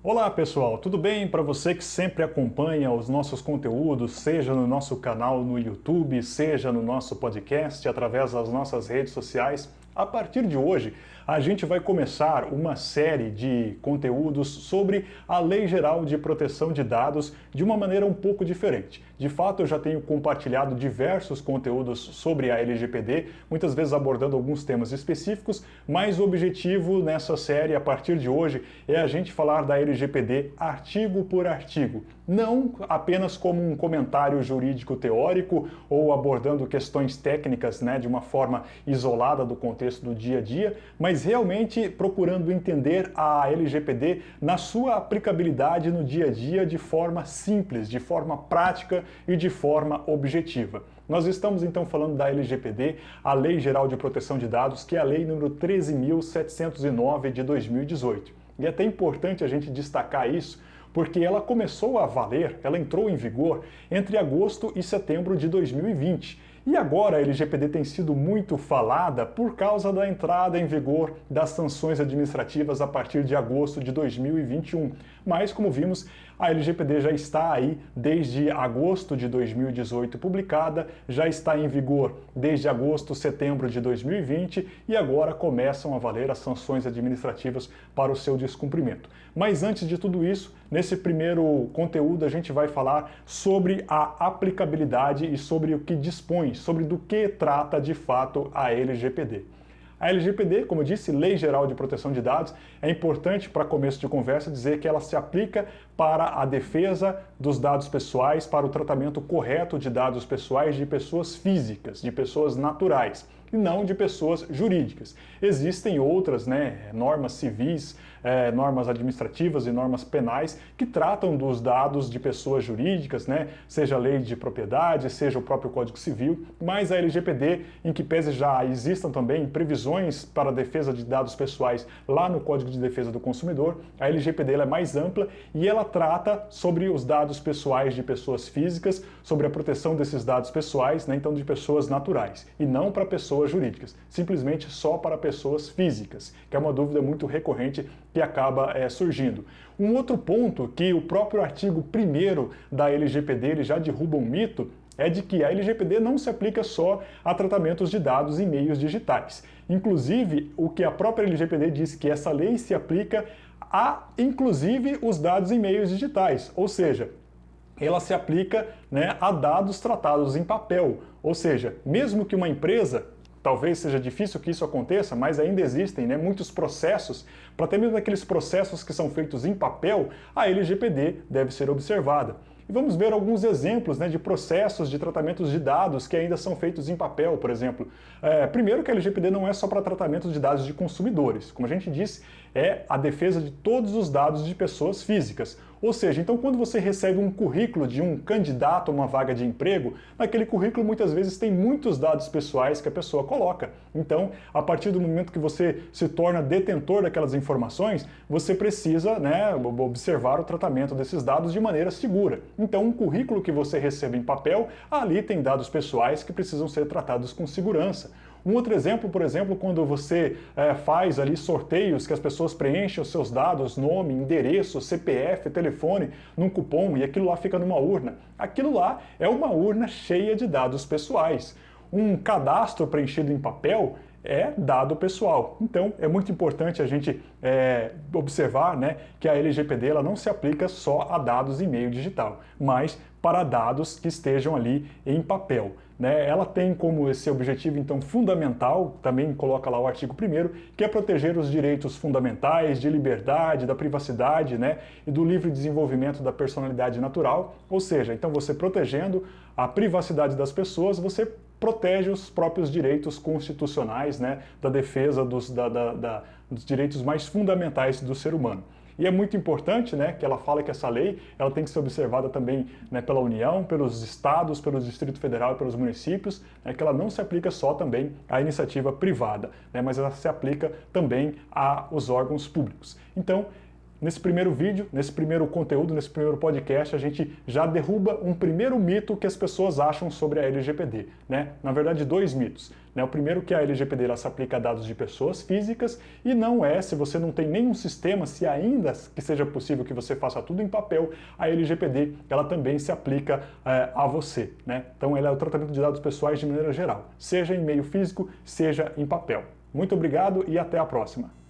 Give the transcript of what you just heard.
Olá pessoal, tudo bem? Para você que sempre acompanha os nossos conteúdos, seja no nosso canal no YouTube, seja no nosso podcast, através das nossas redes sociais, a partir de hoje a gente vai começar uma série de conteúdos sobre a Lei Geral de Proteção de Dados de uma maneira um pouco diferente. De fato, eu já tenho compartilhado diversos conteúdos sobre a LGPD, muitas vezes abordando alguns temas específicos, mas o objetivo nessa série, a partir de hoje, é a gente falar da LGPD artigo por artigo. Não apenas como um comentário jurídico teórico ou abordando questões técnicas, de uma forma isolada do contexto do dia a dia, mas realmente procurando entender a LGPD na sua aplicabilidade no dia a dia de forma simples, de forma prática e de forma objetiva. Nós estamos então falando da LGPD, a Lei Geral de Proteção de Dados, que é a Lei número 13.709 de 2018. E é até importante a gente destacar isso, porque ela começou a valer, ela entrou em vigor entre agosto e setembro de 2020. E agora a LGPD tem sido muito falada por causa da entrada em vigor das sanções administrativas a partir de agosto de 2021. Mas, como vimos, a LGPD já está aí desde agosto de 2018 publicada, já está em vigor desde agosto, setembro de 2020 e agora começam a valer as sanções administrativas para o seu descumprimento. Mas antes de tudo isso, nesse primeiro conteúdo a gente vai falar sobre a aplicabilidade e sobre o que dispõe, sobre do que trata de fato a LGPD. A LGPD, como eu disse, Lei Geral de Proteção de Dados, é importante para começo de conversa dizer que ela se aplica para a defesa dos dados pessoais, para o tratamento correto de dados pessoais de pessoas físicas, de pessoas naturais, e não de pessoas jurídicas. Existem outras normas civis, normas administrativas e normas penais que tratam dos dados de pessoas jurídicas, seja a lei de propriedade, seja o próprio Código Civil, mas a LGPD, em que pese já existam também previsões para a defesa de dados pessoais lá no Código de Defesa do Consumidor, a LGPD ela é mais ampla e ela trata sobre os dados pessoais de pessoas físicas, sobre a proteção desses dados pessoais, então de pessoas naturais, e não para pessoas jurídicas, simplesmente só para pessoas físicas, que é uma dúvida muito recorrente que acaba surgindo. Um outro ponto que o próprio artigo 1º da LGPD ele já derruba um mito é de que a LGPD não se aplica só a tratamentos de dados em meios digitais. Inclusive, o que a própria LGPD diz que essa lei se aplica a, inclusive, os dados em meios digitais, ou seja, ela se aplica a dados tratados em papel, ou seja, mesmo que uma empresa, talvez seja difícil que isso aconteça, mas ainda existem muitos processos, para até mesmo aqueles processos que são feitos em papel, a LGPD deve ser observada. E vamos ver alguns exemplos de processos de tratamentos de dados que ainda são feitos em papel, por exemplo. Primeiro que a LGPD não é só para tratamentos de dados de consumidores. Como a gente disse, é a defesa de todos os dados de pessoas físicas. Ou seja, então quando você recebe um currículo de um candidato a uma vaga de emprego, naquele currículo muitas vezes tem muitos dados pessoais que a pessoa coloca. Então, a partir do momento que você se torna detentor daquelas informações, você precisa observar o tratamento desses dados de maneira segura. Então, um currículo que você recebe em papel, ali tem dados pessoais que precisam ser tratados com segurança. Um outro exemplo, por exemplo, quando você faz ali sorteios que as pessoas preenchem os seus dados, nome, endereço, CPF, telefone, num cupom e aquilo lá fica numa urna. Aquilo lá é uma urna cheia de dados pessoais. Um cadastro preenchido em papel é dado pessoal. Então, é muito importante a gente observar que a LGPD ela não se aplica só a dados em meio digital, mas para dados que estejam ali em papel. Ela tem como esse objetivo, então, fundamental, também coloca lá o artigo 1º, que é proteger os direitos fundamentais de liberdade, da privacidade e do livre desenvolvimento da personalidade natural. Ou seja, então você protegendo a privacidade das pessoas, você protege os próprios direitos constitucionais, da defesa dos direitos mais fundamentais do ser humano. E é muito importante que ela fala que essa lei ela tem que ser observada também pela União, pelos estados, pelo Distrito Federal e pelos municípios, que ela não se aplica só também à iniciativa privada, mas ela se aplica também aos órgãos públicos. Então, nesse primeiro vídeo, nesse primeiro conteúdo, nesse primeiro podcast, a gente já derruba um primeiro mito que as pessoas acham sobre a LGPD, né? Na verdade, dois mitos. O primeiro que a LGPD ela se aplica a dados de pessoas físicas e não é, se você não tem nenhum sistema, se ainda que seja possível que você faça tudo em papel, a LGPD ela também se aplica a você, né? Então ela é o tratamento de dados pessoais de maneira geral, seja em meio físico, seja em papel. Muito obrigado e até a próxima.